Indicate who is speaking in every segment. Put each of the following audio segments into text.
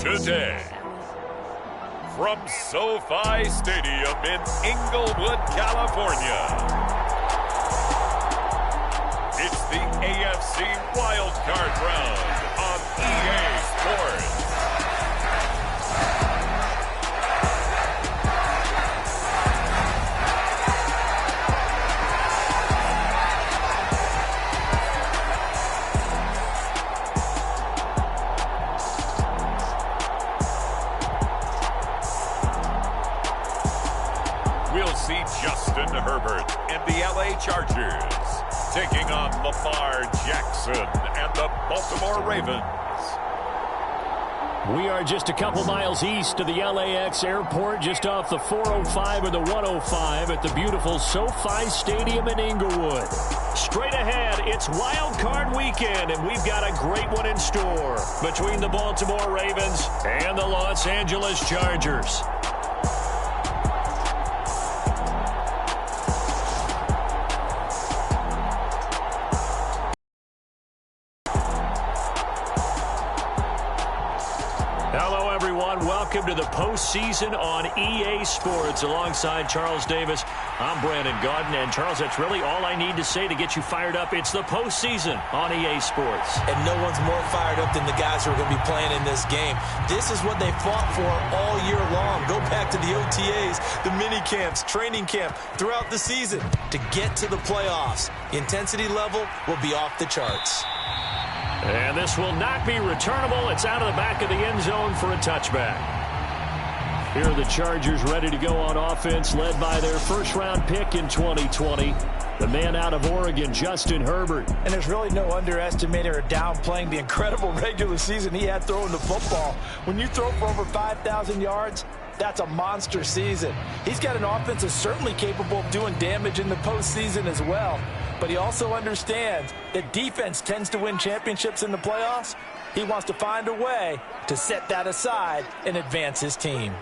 Speaker 1: today. From SoFi Stadium in Inglewood, California, it's the AFC Wildcard Round on EA Sports. We'll see Justin Herbert and the LA Chargers taking on Lamar Jackson and the Baltimore Ravens.
Speaker 2: We are just a couple miles east of the LAX airport, just off the 405 or the 105 at the beautiful SoFi Stadium in Inglewood. Straight ahead, it's Wild Card Weekend, and we've got a great one in store between the Baltimore Ravens and the Los Angeles Chargers. Hello, everyone. Welcome to the postseason on EA Sports. Alongside Charles Davis, I'm Brandon Gaudin. And, Charles, that's really all I need to say to get you fired up. It's the postseason on EA Sports.
Speaker 3: And no one's more fired up than the guys who are going to be playing in this game. This is what they fought for all year long. Go back to the OTAs, the mini camps, training camp, throughout the season to get to the playoffs. The intensity level will be off the charts.
Speaker 2: And this will not be returnable. It's out of the back of the end zone for a touchback. Here are the Chargers ready to go on offense, led by their first-round pick in 2020, the man out of Oregon, Justin Herbert.
Speaker 4: And there's really no underestimating or downplaying the incredible regular season he had throwing the football. When you throw for over 5,000 yards, that's a monster season. He's got an offense that's certainly capable of doing damage in the postseason as well. But he also understands that defense tends to win championships in the playoffs. He wants to find a way to set that aside and advance his team.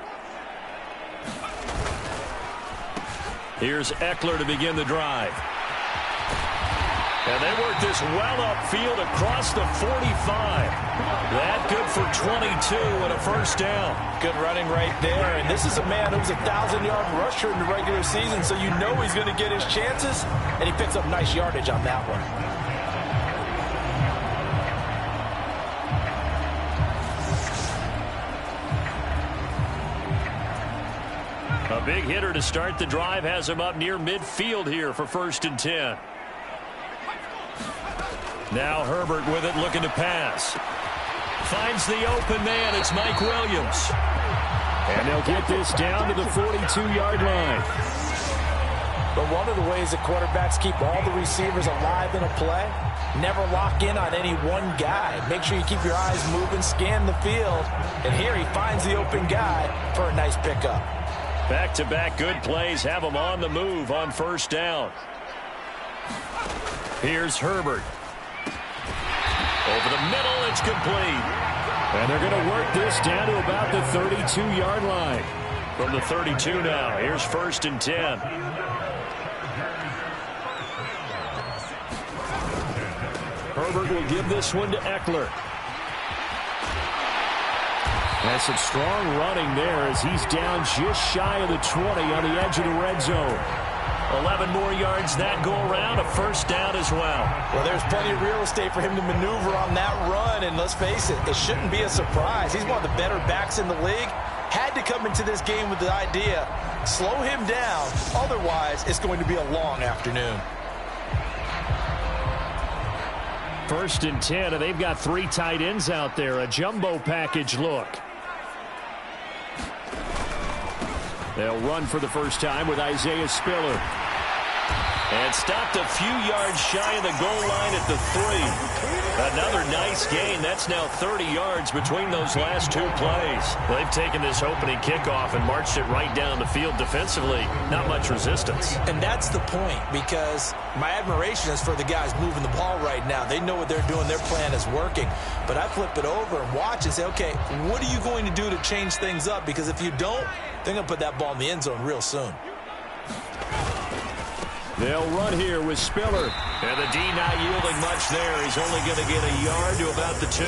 Speaker 2: Here's Eckler to begin the drive. And they work this well upfield across the 45. That good for 22 and a first down.
Speaker 4: Good running right there. And this is a man who's a 1,000-yard rusher in the regular season, so you know he's going to get his chances. And he picks up nice yardage on that one.
Speaker 2: A big hitter to start the drive has him up near midfield here for 1st and 10. Now Herbert with it, looking to pass. Finds the open man. It's Mike Williams. And they'll get this down to the 42-yard line.
Speaker 4: But one of the ways that quarterbacks keep all the receivers alive in a play, never lock in on any one guy. Make sure you keep your eyes moving, scan the field. And here he finds the open guy for a nice pickup.
Speaker 2: Back-to-back good plays have him on the move on 1st down. Here's Herbert. Over the middle, it's complete. And they're going to work this down to about the 32-yard line. From the 32 now, here's 1st and 10. Herbert will give this one to Eckler. That's some strong running there as he's down just shy of the 20 on the edge of the red zone. 11 more yards that go around, a 1st down as well.
Speaker 4: Well, there's plenty of real estate for him to maneuver on that run, and let's face it, it shouldn't be a surprise. He's one of the better backs in the league. Had to come into this game with the idea, slow him down, otherwise it's going to be a long afternoon.
Speaker 2: 1st and 10, and they've got 3 tight ends out there, a jumbo package look. They'll run for the first time with Isaiah Spiller. And stopped a few yards shy of the goal line at the 3. Another nice gain. That's now 30 yards between those last 2 plays. They've taken this opening kickoff and marched it right down the field defensively. Not much resistance.
Speaker 3: And that's the point, because my admiration is for the guys moving the ball right now. They know what they're doing. Their plan is working. But I flip it over and watch and say, okay, what are you going to do to change things up? Because if you don't, they're going to put that ball in the end zone real soon.
Speaker 2: They'll run here with Spiller. And the D not yielding much there. He's only going to get a yard to about the 2.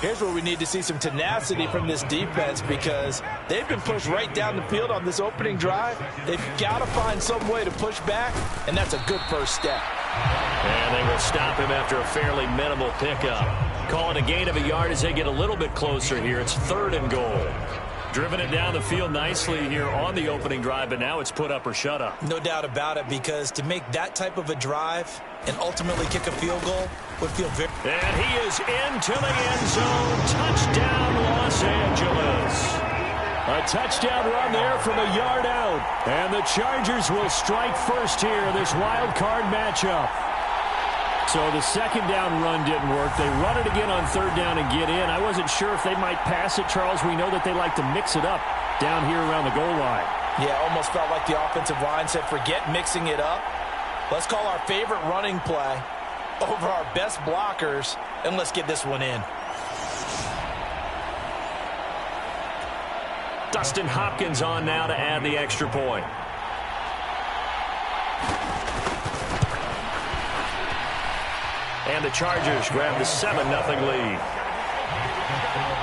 Speaker 4: Here's where we need to see some tenacity from this defense because they've been pushed right down the field on this opening drive. They've got to find some way to push back, and that's a good first step.
Speaker 2: And they will stop him after a fairly minimal pickup. Call it a gain of a yard as they get a little bit closer here. It's 3rd and goal. Driven it down the field nicely here on the opening drive, but now it's put up or shut up.
Speaker 3: No doubt about it, because to make that type of a drive and ultimately kick a field goal would feel very...
Speaker 2: And he is into the end zone. Touchdown, Los Angeles. A touchdown run there from a yard out. And the Chargers will strike first here in this wild card matchup. So the second down run didn't work. They run it again on 3rd down and get in. I wasn't sure if they might pass it, Charles. We know that they like to mix it up down here around the goal line.
Speaker 4: Yeah, almost felt like the offensive line said, forget mixing it up. Let's call our favorite running play over our best blockers, and let's get this one in.
Speaker 2: Dustin Hopkins on now to add the extra point. And the Chargers grab the 7-0 lead.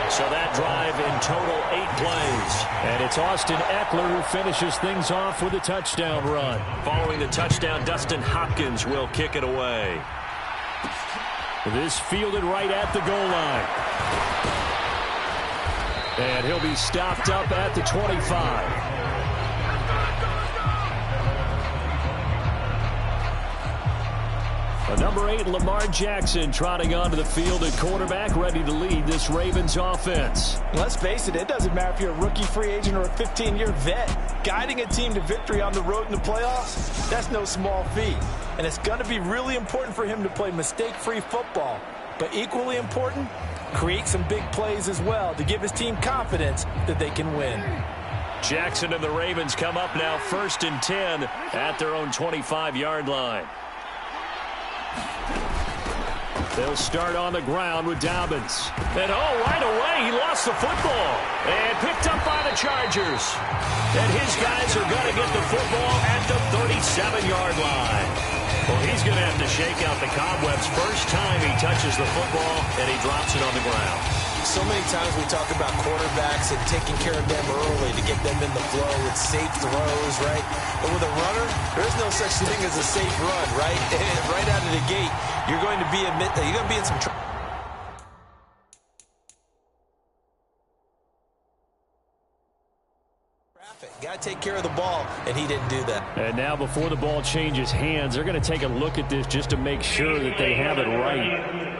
Speaker 2: So that drive in total 8 plays. And it's Austin Eckler who finishes things off with a touchdown run. Following the touchdown, Dustin Hopkins will kick it away. This fielded right at the goal line. And he'll be stopped up at the 25. Number 8, Lamar Jackson, trotting onto the field at quarterback, ready to lead this Ravens offense.
Speaker 4: Let's face it, it doesn't matter if you're a rookie free agent or a 15-year vet. Guiding a team to victory on the road in the playoffs, that's no small feat. And it's going to be really important for him to play mistake-free football. But equally important, create some big plays as well to give his team confidence that they can win.
Speaker 2: Jackson and the Ravens come up now 1st and 10 at their own 25-yard line. They'll start on the ground with Dobbins. And right away, he lost the football. And picked up by the Chargers. And his guys are going to get the football at the 37-yard line. Well, he's going to have to shake out the cobwebs first time he touches the football, and he drops it on the ground.
Speaker 3: So many times we talk about quarterbacks and taking care of them early to get them in the flow with safe throws, right? But with a runner, there's no such thing as a safe run, right? Right out of the gate, you're going to be in some trouble. Got to take care of the ball, and he didn't do that.
Speaker 2: And now before the ball changes hands, they're going to take a look at this just to make sure that they have it right.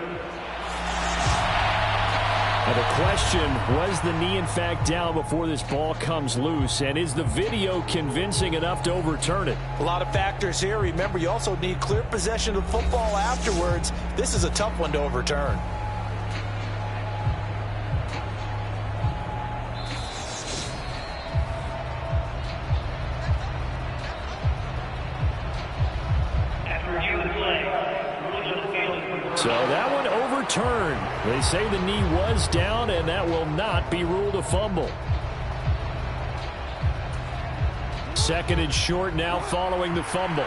Speaker 2: Now the question, was the knee in fact down before this ball comes loose? And is the video convincing enough to overturn it?
Speaker 4: A lot of factors here. Remember, you also need clear possession of football afterwards. This is a tough one to overturn.
Speaker 2: So that one overturned. They say the knee was down, and that will not be ruled a fumble. 2nd and short now following the fumble.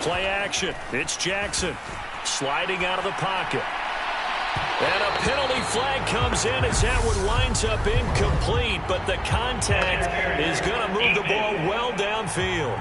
Speaker 2: Play action. It's Jackson sliding out of the pocket. And a penalty flag comes in as that one winds up incomplete, but the contact is going to move the ball well downfield.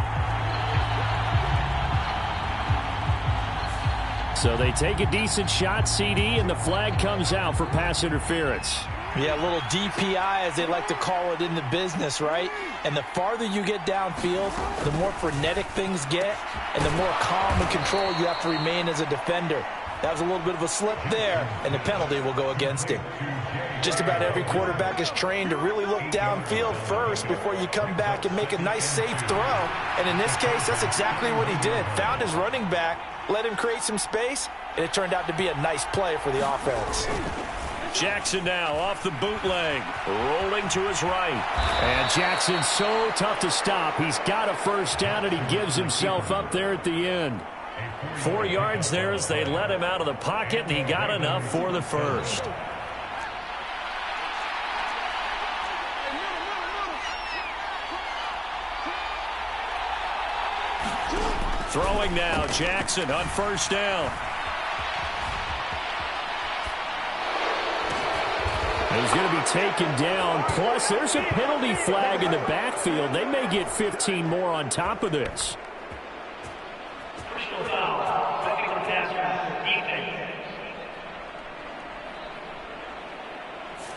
Speaker 2: So they take a decent shot, CD, and the flag comes out for pass interference.
Speaker 4: Yeah, a little DPI, as they like to call it in the business, right? And the farther you get downfield, the more frenetic things get, and the more calm and control you have to remain as a defender. That was a little bit of a slip there, and the penalty will go against him. Just about every quarterback is trained to really look downfield first before you come back and make a nice, safe throw. And in this case, that's exactly what he did. Found his running back, let him create some space, and it turned out to be a nice play for the offense.
Speaker 2: Jackson now off the bootleg, rolling to his right. And Jackson's so tough to stop. He's got a first down, and he gives himself up there at the end. 4 yards there as they let him out of the pocket, and he got enough for the first. Throwing now, Jackson on first down. He's going to be taken down. Plus, there's a penalty flag in the backfield. They may get 15 more on top of this.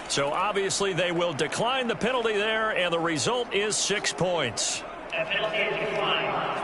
Speaker 2: So obviously they will decline the penalty there, and the result is 6 points.
Speaker 5: That penalty is declined.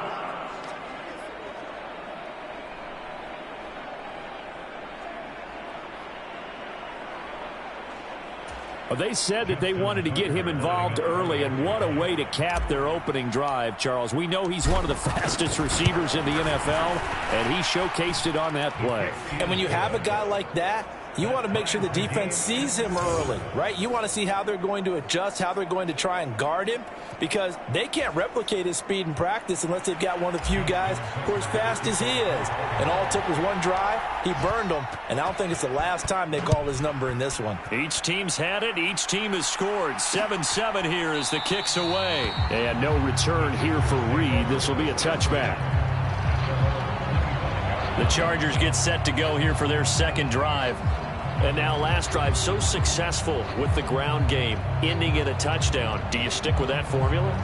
Speaker 2: They said that they wanted to get him involved early, and what a way to cap their opening drive, Charles. We know he's one of the fastest receivers in the NFL, and he showcased it on that play.
Speaker 4: And when you have a guy like that, you want to make sure the defense sees him early, right? You want to see how they're going to adjust, how they're going to try and guard him, because they can't replicate his speed in practice unless they've got one of the few guys who are as fast as he is. And all it took was one drive. He burned them, and I don't think it's the last time they call his number in this one.
Speaker 2: Each team's had it. Each team has scored. 7-7 here as the kick's away. And no return here for Reed. This will be a touchback. The Chargers get set to go here for their second drive. And now last drive so successful with the ground game, ending in a touchdown. Do you stick with that formula?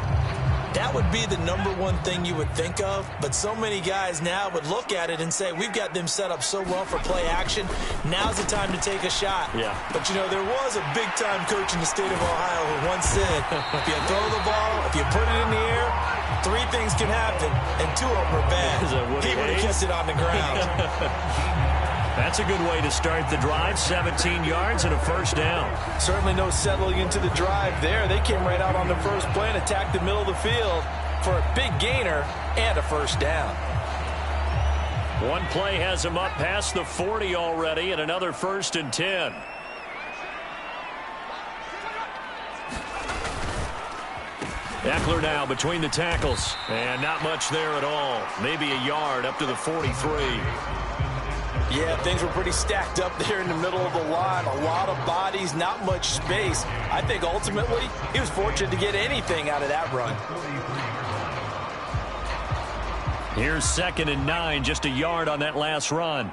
Speaker 3: That would be the number one thing you would think of, but so many guys now would look at it and say, we've got them set up so well for play action. Now's the time to take a shot.
Speaker 2: Yeah.
Speaker 3: But, you know, there was a big-time coach in the state of Ohio who once said, if you throw the ball, if you put it in the air, 3 things can happen, and 2 of them are bad. He would have kept it on the ground.
Speaker 2: That's a good way to start the drive. 17 yards and a first down.
Speaker 4: Certainly no settling into the drive there. They came right out on the first play and attacked the middle of the field for a big gainer and a first down.
Speaker 2: One play has him up past the 40 already, and another 1st and 10. Eckler now between the tackles. And not much there at all. Maybe a yard up to the 43.
Speaker 4: Yeah, things were pretty stacked up there in the middle of the line. A lot of bodies, not much space. I think ultimately he was fortunate to get anything out of that run.
Speaker 2: Here's 2nd and 9, just a yard on that last run.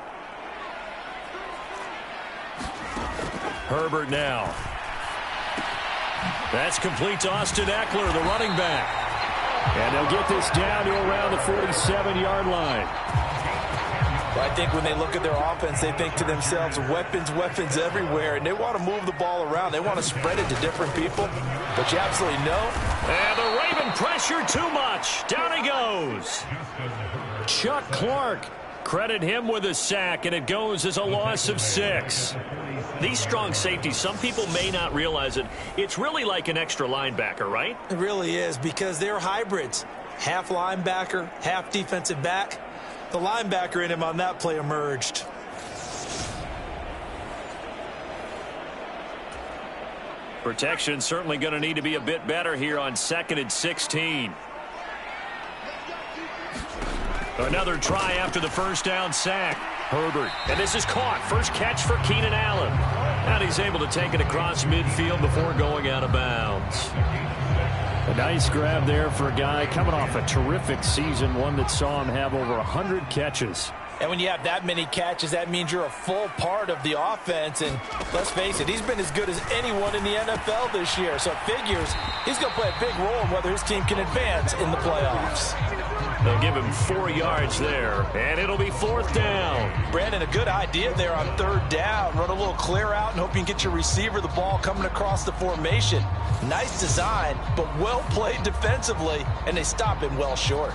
Speaker 2: Herbert now. That's complete to Austin Eckler, the running back. And they'll get this down to around the 47-yard line.
Speaker 4: Well, I think when they look at their offense, they think to themselves, weapons, weapons everywhere, and they want to move the ball around. They want to spread it to different people, but you absolutely know.
Speaker 2: And the Raven pressure too much. Down he goes. Chuck Clark, credit him with a sack, and it goes as a loss of 6. These strong safeties, some people may not realize it. It's really like an extra linebacker, right?
Speaker 3: It really is, because they're hybrids. Half linebacker, half defensive back. The linebacker in him on that play emerged.
Speaker 2: Protection certainly going to need to be a bit better here on 2nd and 16. Another try after the first down sack. Herbert, and this is caught. First catch for Keenan Allen. And he's able to take it across midfield before going out of bounds. A nice grab there for a guy coming off a terrific season, one that saw him have over 100 catches.
Speaker 4: And when you have that many catches, that means you're a full part of the offense. And let's face it, he's been as good as anyone in the NFL this year. So it figures he's going to play a big role in whether his team can advance in the playoffs.
Speaker 2: They'll give him 4 yards there, and it'll be 4th down.
Speaker 4: Brandon, a good idea there on 3rd down. Run a little clear out and hope you can get your receiver the ball coming across the formation. Nice design, but well played defensively, and they stop him well short.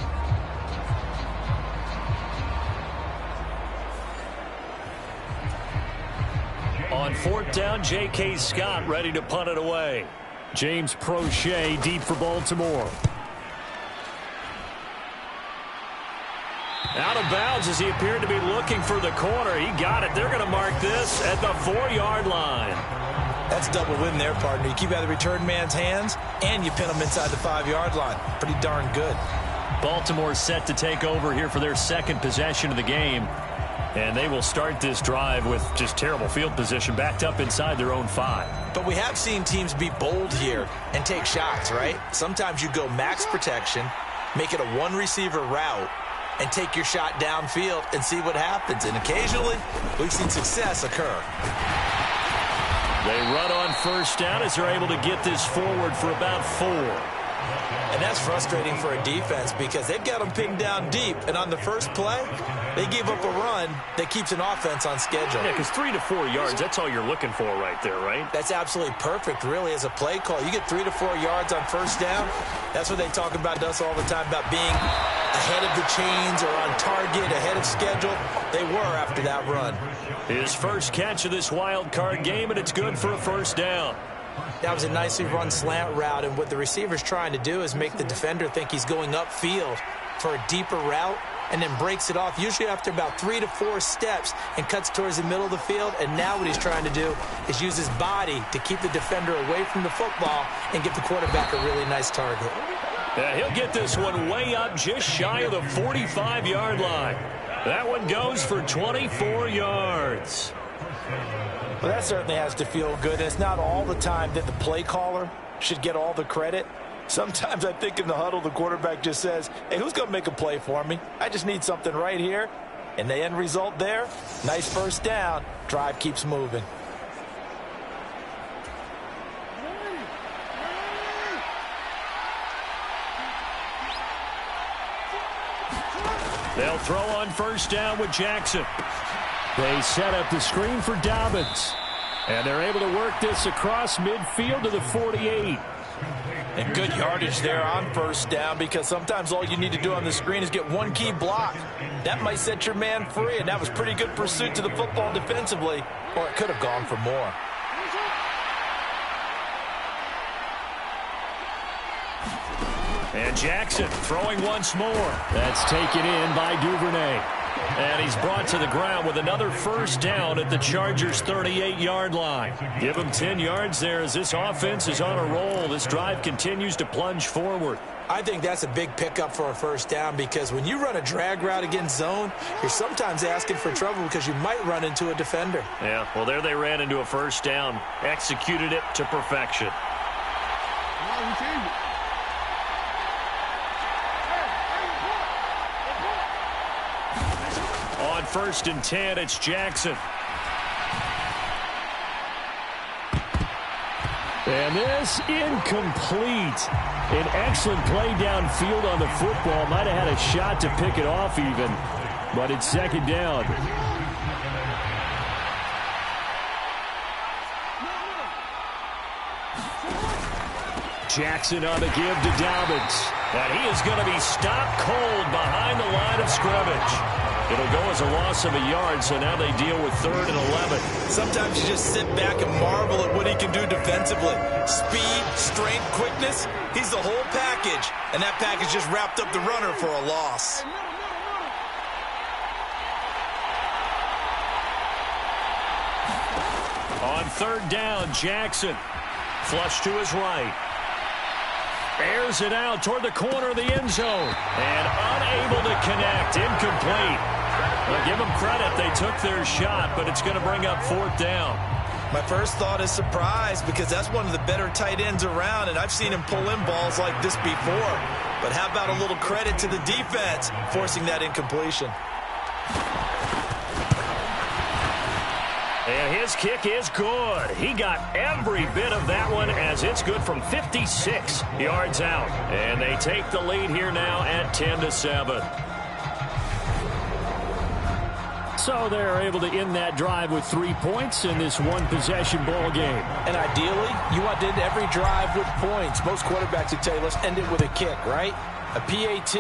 Speaker 2: On 4th down, J.K. Scott ready to punt it away. James Prochet deep for Baltimore. Out of bounds as he appeared to be looking for the corner. He got it. They're going to mark this at the 4-yard line.
Speaker 3: That's double win there, partner. You keep out of the return man's hands, and you pin him inside the 5-yard line. Pretty darn good.
Speaker 2: Baltimore set to take over here for their 2nd possession of the game. And they will start this drive with just terrible field position, backed up inside their own 5.
Speaker 3: But we have seen teams be bold here and take shots, right? Sometimes you go max protection, make it a one-receiver route, and take your shot downfield and see what happens. And occasionally, we've seen success occur.
Speaker 2: They run on first down as they're able to get this forward for about 4.
Speaker 3: And that's frustrating for a defense because they've got them pinned down deep. And on the first play, they give up a run that keeps an offense on schedule.
Speaker 2: Yeah, because 3 to 4 yards, that's all you're looking for right there, right?
Speaker 3: That's absolutely perfect, really, as a play call. You get 3 to 4 yards on first down. That's what they talk about us all the time, about being ahead of the chains or on target, ahead of schedule. They were after that run.
Speaker 2: His first catch of this wild card game, and it's good for a first down.
Speaker 3: That was a nicely run slant route, and what the receiver's trying to do is make the defender think he's going upfield for a deeper route and then breaks it off, usually after about 3 to 4 steps, and cuts towards the middle of the field. And now what he's trying to do is use his body to keep the defender away from the football and give the quarterback a really nice target.
Speaker 2: Yeah, he'll get this one way up just shy of the 45-yard line. That one goes for 24 yards.
Speaker 4: Well, that certainly has to feel good. And it's not all the time that the play caller should get all the credit. Sometimes I think in the huddle, the quarterback just says, hey, who's going to make a play for me? I just need something right here. And the end result there, nice first down. Drive keeps moving.
Speaker 2: They'll throw on first down with Jackson. They set up the screen for Dobbins. And they're able to work this across midfield to the 48.
Speaker 4: And good yardage there on first down, because sometimes all you need to do on the screen is get one key block. That might set your man free, and that was pretty good pursuit to the football defensively, or it could have gone for more.
Speaker 2: And Jackson throwing once more. That's taken in by Duvernay. And he's brought to the ground with another first down at the Chargers' 38-yard line. Give him 10 yards there as this offense is on a roll. This drive continues to plunge forward.
Speaker 3: I think that's a big pickup for a first down, because when you run a drag route against zone, you're sometimes asking for trouble because you might run into a defender.
Speaker 2: Yeah, well, there they ran into a first down, executed it to perfection. On 1st and 10, it's Jackson. And this incomplete. An excellent play downfield on the football. Might have had a shot to pick it off even, but it's second down. Jackson on the give to Dobbins. And he is going to be stopped cold behind the line of scrimmage. It'll go as a loss of a yard, so now they deal with 3rd and 11.
Speaker 3: Sometimes you just sit back and marvel at what he can do defensively. Speed, strength, quickness, he's the whole package. And that package just wrapped up the runner for a loss.
Speaker 2: On 3rd down, Jackson. Flush to his right. Airs it out toward the corner of the end zone. And unable to connect. Incomplete. Well, give them credit. They took their shot, but it's going to bring up 4th down.
Speaker 3: My first thought is surprise, because that's one of the better tight ends around, and I've seen him pull in balls like this before. But how about a little credit to the defense forcing that incompletion?
Speaker 2: And his kick is good. He got every bit of that one, as it's good from 56 yards out. And they take the lead here now at 10-7. So they're able to end that drive with 3 points in this one-possession ball game.
Speaker 4: And ideally, you want to end every drive with points. Most quarterbacks would tell you, let's end it with a kick, right? A PAT,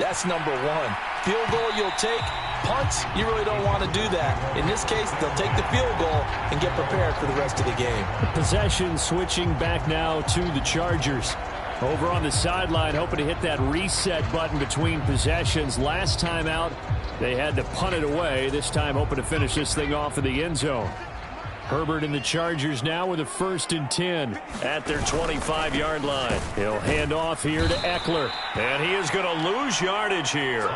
Speaker 4: that's number 1. Field goal you'll take. Punts, you really don't want to do that. In this case, they'll take the field goal and get prepared for the rest of the game.
Speaker 2: Possession switching back now to the Chargers. Over on the sideline, hoping to hit that reset button between possessions. Last time out, they had to punt it away. This time, hoping to finish this thing off in the end zone. Herbert and the Chargers now with a 1st and 10 at their 25-yard line. He'll hand off here to Eckler, and he is going to lose yardage here.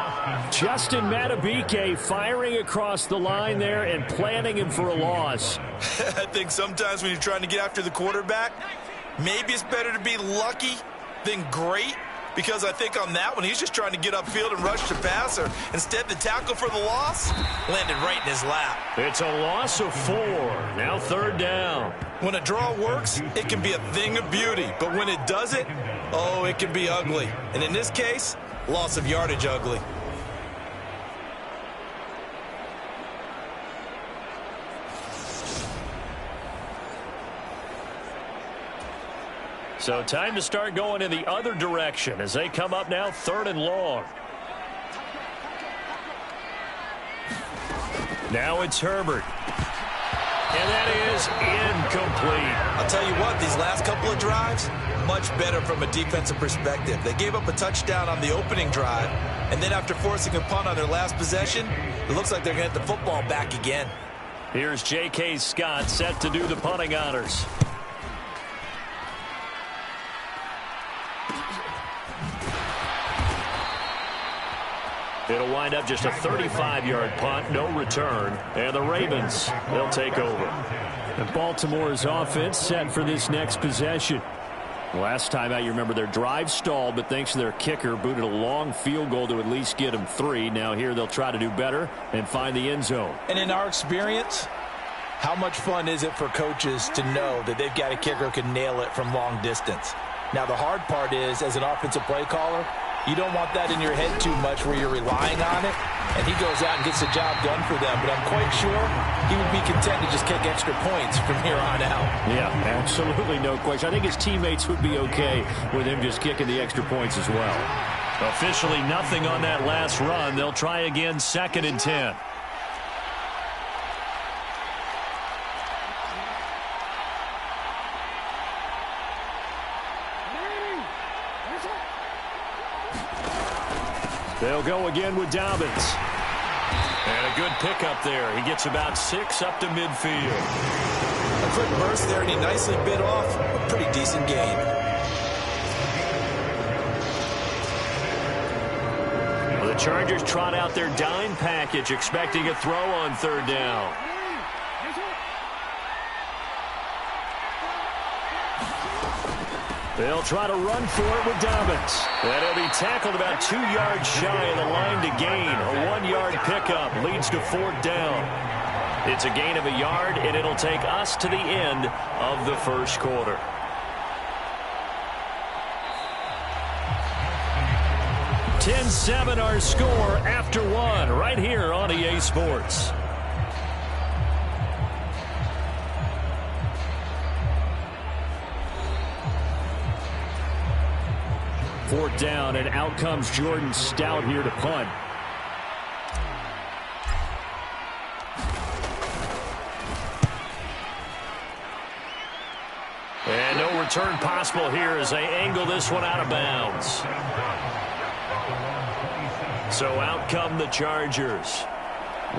Speaker 2: Justin Madubuike firing across the line there and planting him for a loss.
Speaker 3: I think sometimes when you're trying to get after the quarterback, maybe it's better to be lucky than great, because I think on that one, he's just trying to get upfield and rush the passer. Instead, the tackle for the loss landed right in his lap.
Speaker 2: It's a loss of 4. Now 3rd down.
Speaker 3: When a draw works, it can be a thing of beauty. But when it doesn't, oh, it can be ugly. And in this case, loss of yardage ugly.
Speaker 2: So time to start going in the other direction as they come up now 3rd and long. Now it's Herbert. And that is incomplete.
Speaker 3: I'll tell you what, these last couple of drives, much better from a defensive perspective. They gave up a touchdown on the opening drive, and then after forcing a punt on their last possession, it looks like they're going to get the football back again.
Speaker 2: Here's J.K. Scott set to do the punting honors. It'll wind up just a 35-yard punt, no return, and the Ravens, they'll take over. And Baltimore's offense set for this next possession. Last time out, you remember their drive stalled, but thanks to their kicker, booted a long field goal to at least get them 3. Now here they'll try to do better and find the end zone.
Speaker 4: And in our experience, how much fun is it for coaches to know that they've got a kicker who can nail it from long distance? Now the hard part is, as an offensive play caller, you don't want that in your head too much where you're relying on it, and he goes out and gets the job done for them. But I'm quite sure he would be content to just kick extra points from here on out.
Speaker 2: Yeah, absolutely no question. I think his teammates would be okay with him just kicking the extra points as well. Officially nothing on that last run. They'll try again 2nd and 10. They'll go again with Dobbins. And a good pickup there. He gets about 6 up to midfield.
Speaker 3: A quick burst there, and he nicely bit off a pretty decent gain.
Speaker 2: Well, the Chargers trot out their dime package, expecting a throw on 3rd down. They'll try to run for it with Dobbins. And he'll be tackled about 2 yards shy of the line to gain. A 1-yard pickup leads to 4th down. It's a gain of a yard, and it'll take us to the end of the first quarter. (10-7) our score after 1 right here on EA Sports. Fourth down, and out comes Jordan Stout here to punt. And no return possible here as they angle this one out of bounds. So out come the Chargers.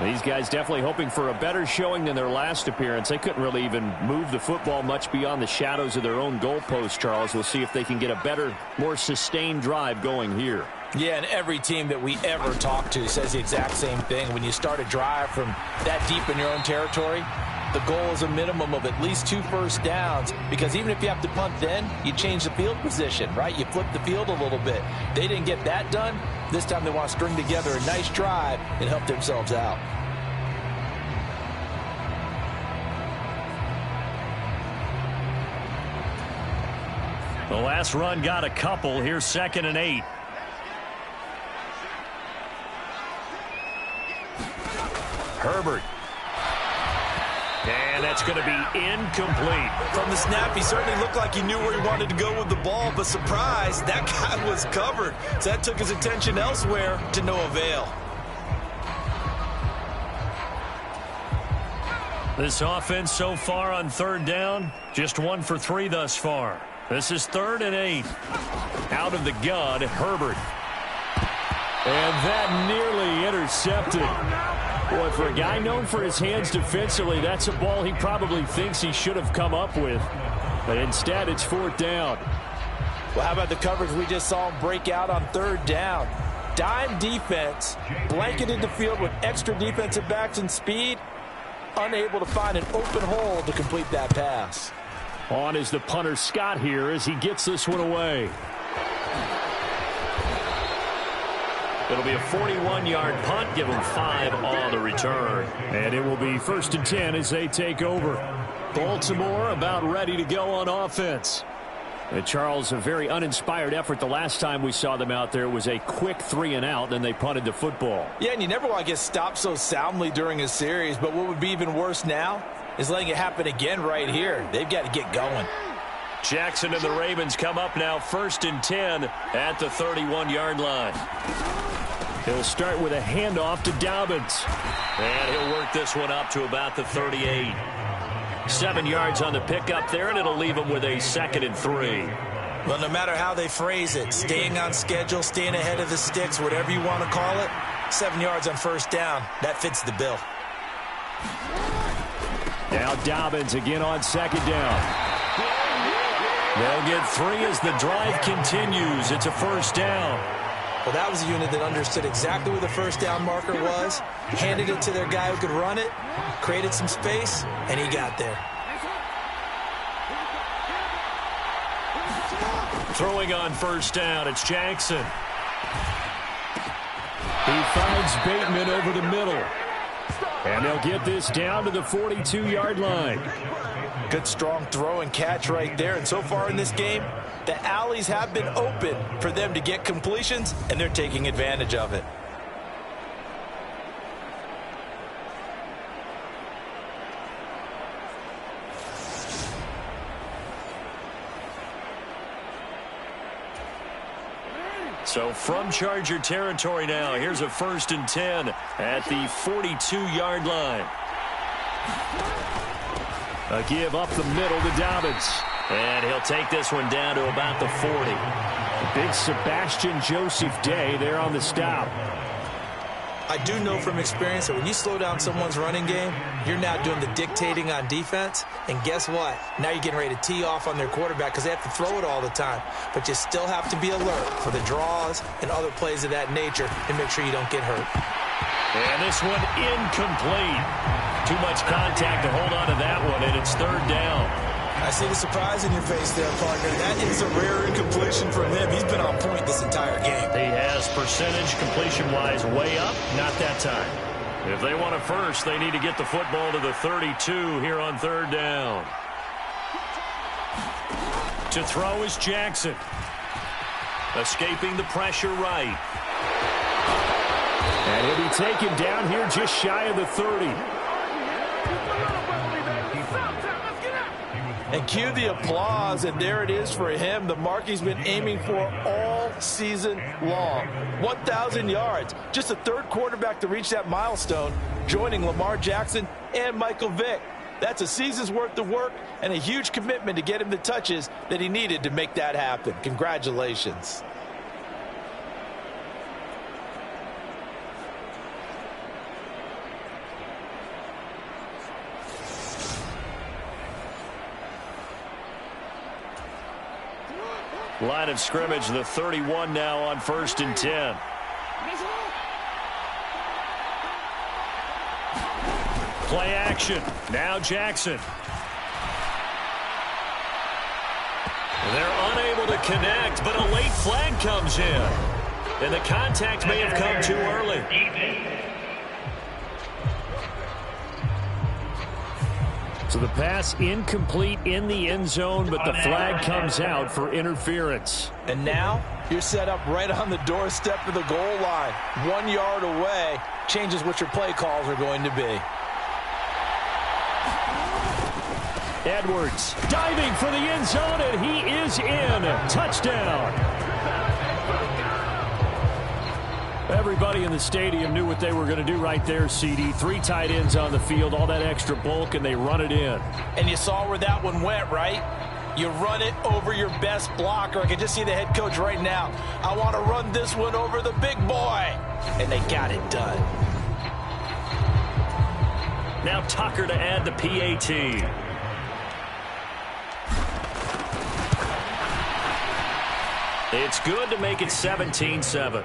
Speaker 2: These guys definitely hoping for a better showing than their last appearance. They couldn't really even move the football much beyond the shadows of their own goalpost, Charles. We'll see if they can get a better, more sustained drive going here.
Speaker 4: Yeah, and every team that we ever talk to says the exact same thing. When you start a drive from that deep in your own territory, the goal is a minimum of at least 2 first downs, because even if you have to punt then, you change the field position, right? You flip the field a little bit. They didn't get that done. This time they want to string together a nice drive and help themselves out.
Speaker 2: The last run got a couple. Here's 2nd and 8. Herbert. And that's going to be incomplete.
Speaker 3: From the snap, he certainly looked like he knew where he wanted to go with the ball, but surprise, that guy was covered. So that took his attention elsewhere to no avail.
Speaker 2: This offense so far on 3rd down, just 1 for 3 thus far. This is 3rd and 8. Out of the gun, Herbert. And that nearly intercepted. Boy, for a guy known for his hands defensively, that's a ball he probably thinks he should have come up with. But instead, it's 4th down.
Speaker 4: Well, how about the coverage we just saw him break out on 3rd down? Dime defense, blanketed the field with extra defensive backs and speed, unable to find an open hole to complete that pass.
Speaker 2: On is the punter Scott here as he gets this one away. It'll be a 41-yard punt. Give them 5 on the return.
Speaker 6: And it will be 1st and 10 as they take over. Baltimore about ready to go on offense. And Charles, a very uninspired effort the last time we saw them out there. It was a quick 3 and out, then they punted the football.
Speaker 4: Yeah, and you never want to get stopped so soundly during a series, but what would be even worse now is letting it happen again right here. They've got to get going.
Speaker 2: Jackson and the Ravens come up now 1st and 10 at the 31-yard line.
Speaker 6: He'll start with a handoff to Dobbins.
Speaker 2: And he'll work this one up to about the 38. 7 yards on the pickup there, and it'll leave him with a 2nd and 3.
Speaker 3: Well, no matter how they phrase it, staying on schedule, staying ahead of the sticks, whatever you want to call it, 7 yards on 1st down, that fits the bill.
Speaker 6: Now Dobbins again on 2nd down.
Speaker 2: They'll get 3 as the drive continues. It's a 1st down.
Speaker 3: Well, that was a unit that understood exactly where the 1st down marker was, handed it to their guy who could run it, created some space, and he got there.
Speaker 2: Throwing on 1st down, it's Jackson.
Speaker 6: He finds Bateman over the middle. And they'll get this down to the 42-yard line.
Speaker 4: Good strong throw and catch right there. And so far in this game, the alleys have been open for them to get completions, and they're taking advantage of it.
Speaker 2: So from Charger territory now, here's a 1st and 10 at the 42-yard line.
Speaker 6: A give up the middle to Dobbins.
Speaker 2: And he'll take this one down to about the 40.
Speaker 6: Big Sebastian Joseph Day there on the stop.
Speaker 3: I do know from experience that when you slow down someone's running game, you're now doing the dictating on defense. And guess what? Now you're getting ready to tee off on their quarterback because they have to throw it all the time. But you still have to be alert for the draws and other plays of that nature and make sure you don't get hurt.
Speaker 2: And this one incomplete. Too much contact to hold on to that one, and it's 3rd down.
Speaker 3: I see the surprise in your face there, partner. That is a rare incompletion from him. He's been on point this entire game.
Speaker 2: He has percentage completion-wise way up, not that time. If they want a first, they need to get the football to the 32 here on 3rd down. To throw is Jackson. Escaping the pressure right.
Speaker 6: And he'll be taken down here just shy of the 30.
Speaker 4: And cue the applause, and there it is for him. The mark he's been aiming for all season long. 1,000 yards. Just the 3rd quarterback to reach that milestone, joining Lamar Jackson and Michael Vick. That's a season's worth of work and a huge commitment to get him the touches that he needed to make that happen. Congratulations.
Speaker 2: Line of scrimmage, the 31 now on 1st and 10. Play action. Now Jackson. They're unable to connect, but a late flag comes in. And the contact may have come too early.
Speaker 6: So the pass incomplete in the end zone, but the flag comes out for interference.
Speaker 4: And now you're set up right on the doorstep of the goal line. 1 yard away changes what your play calls are going to be.
Speaker 6: Edwards diving for the end zone, and he is in. Touchdown. Everybody in the stadium knew what they were going to do right there, CD. 3 tight ends on the field, all that extra bulk, and they run it in.
Speaker 4: And you saw where that one went, right? You run it over your best blocker. I can just see the head coach right now. I want to run this one over the big boy. And they got it done.
Speaker 2: Now Tucker to add the PAT. It's good to make it 17-7.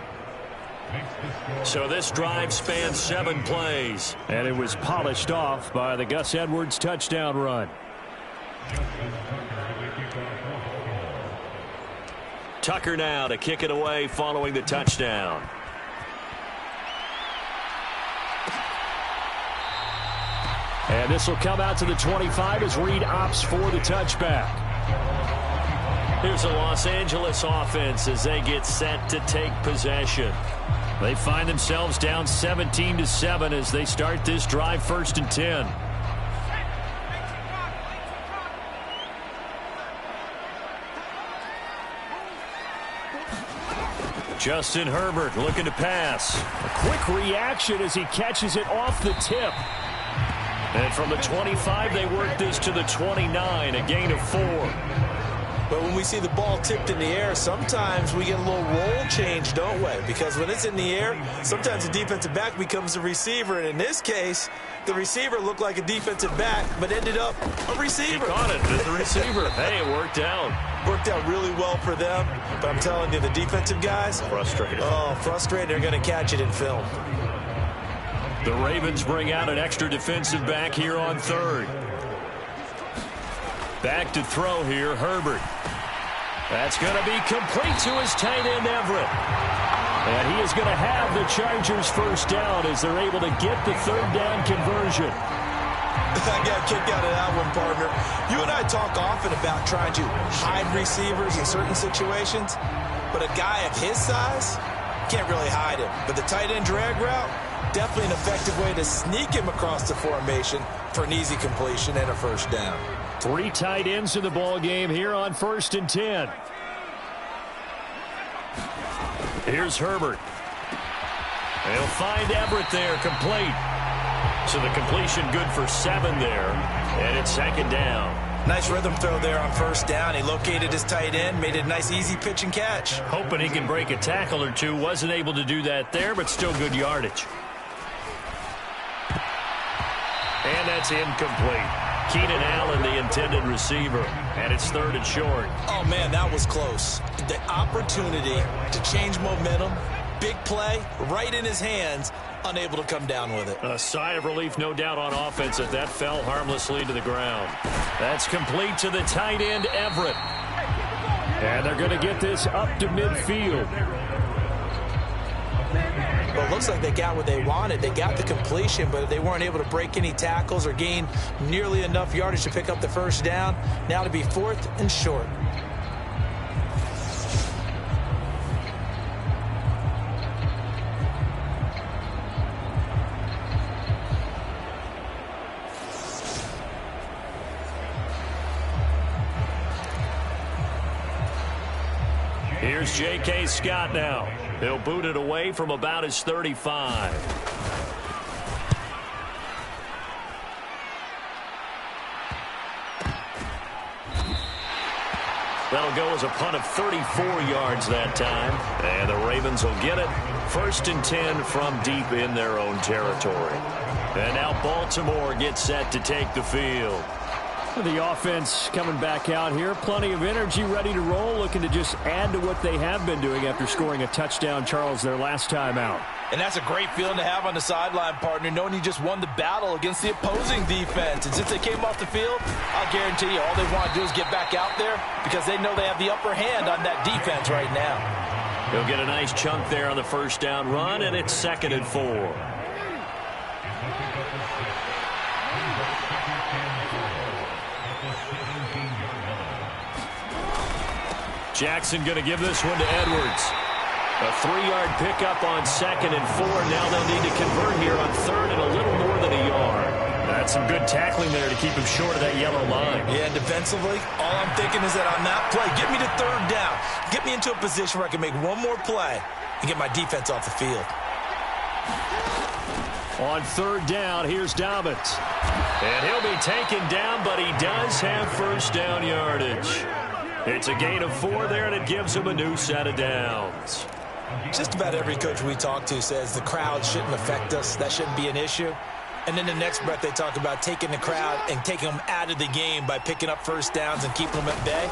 Speaker 2: So this drive spans 7 plays.
Speaker 6: And it was polished off by the Gus Edwards touchdown run.
Speaker 2: Tucker now to kick it away following the touchdown.
Speaker 6: And this will come out to the 25 as Reed opts for the touchback.
Speaker 2: Here's the Los Angeles offense as they get set to take possession. They find themselves down 17-7 as they start this drive, 1st and 10. Justin Herbert looking to pass.
Speaker 6: A quick reaction as he catches it off the tip.
Speaker 2: And from the 25, they work this to the 29, a gain of 4.
Speaker 3: But when we see the ball tipped in the air, sometimes we get a little roll change, don't we? Because when it's in the air, sometimes the defensive back becomes the receiver. And in this case, the receiver looked like a defensive back, but ended up a receiver.
Speaker 2: He caught it as the receiver. Hey, it worked out.
Speaker 3: Worked out really well for them. But I'm telling you, the defensive guys,
Speaker 2: frustrated.
Speaker 3: Oh, frustrated. They're going to catch it in film.
Speaker 2: The Ravens bring out an extra defensive back here on 3rd. Back to throw here, Herbert. That's going to be complete to his tight end, Everett. And he is going to have the Chargers first down as they're able to get the 3rd down conversion.
Speaker 3: I got kicked out of that one, partner. You and I talk often about trying to hide receivers in certain situations, but a guy of his size can't really hide him. But the tight end drag route, definitely an effective way to sneak him across the formation for an easy completion and a first down.
Speaker 6: 3 tight ends in the ball game here on 1st and 10.
Speaker 2: Here's Herbert. They'll find Everett there, complete. So the completion good for 7 there, and it's 2nd down.
Speaker 3: Nice rhythm throw there on 1st down. He located his tight end, made it a nice easy pitch and catch.
Speaker 2: Hoping he can break a tackle or two. Wasn't able to do that there, but still good yardage. And that's incomplete. Keenan Allen, the intended receiver, and it's 3rd and short.
Speaker 3: Oh, man, that was close. The opportunity to change momentum, big play, right in his hands, unable to come down with it.
Speaker 2: A sigh of relief, no doubt, on offense if that fell harmlessly to the ground. That's complete to the tight end, Everett.
Speaker 6: And they're going to get this up to midfield.
Speaker 3: Well, it looks like they got what they wanted. They got the completion, but they weren't able to break any tackles or gain nearly enough yardage to pick up the first down. Now to be 4th and short.
Speaker 2: Here's J.K. Scott now. He'll boot it away from about his 35. That'll go as a punt of 34 yards that time. And the Ravens will get it. 1st and 10 from deep in their own territory. And now Baltimore gets set to take the field.
Speaker 6: The offense coming back out here. Plenty of energy, ready to roll, looking to just add to what they have been doing after scoring a touchdown, Charles, their last time out.
Speaker 4: And that's a great feeling to have on the sideline, partner, knowing you just won the battle against the opposing defense. And since they came off the field, I'll guarantee you all they want to do is get back out there because they know they have the upper hand on that defense right now.
Speaker 2: He'll get a nice chunk there on the first down run, and it's 2nd and 4. Jackson going to give this one to Edwards. A 3-yard pickup on 2nd and 4. Now they'll need to convert here on 3rd and a little more than a yard. That's some good tackling there to keep him short of that yellow line.
Speaker 3: Yeah, and defensively, all I'm thinking is that on that play, get me to 3rd down. Get me into a position where I can make one more play and get my defense off the field.
Speaker 6: On 3rd down, here's Dobbins.
Speaker 2: And he'll be taken down, but he does have first down yardage. It's a gain of 4 there, and it gives him a new set of downs.
Speaker 3: Just about every coach we talk to says the crowd shouldn't affect us. That shouldn't be an issue. And then the next breath they talk about taking the crowd and taking them out of the game by picking up first downs and keeping them at bay.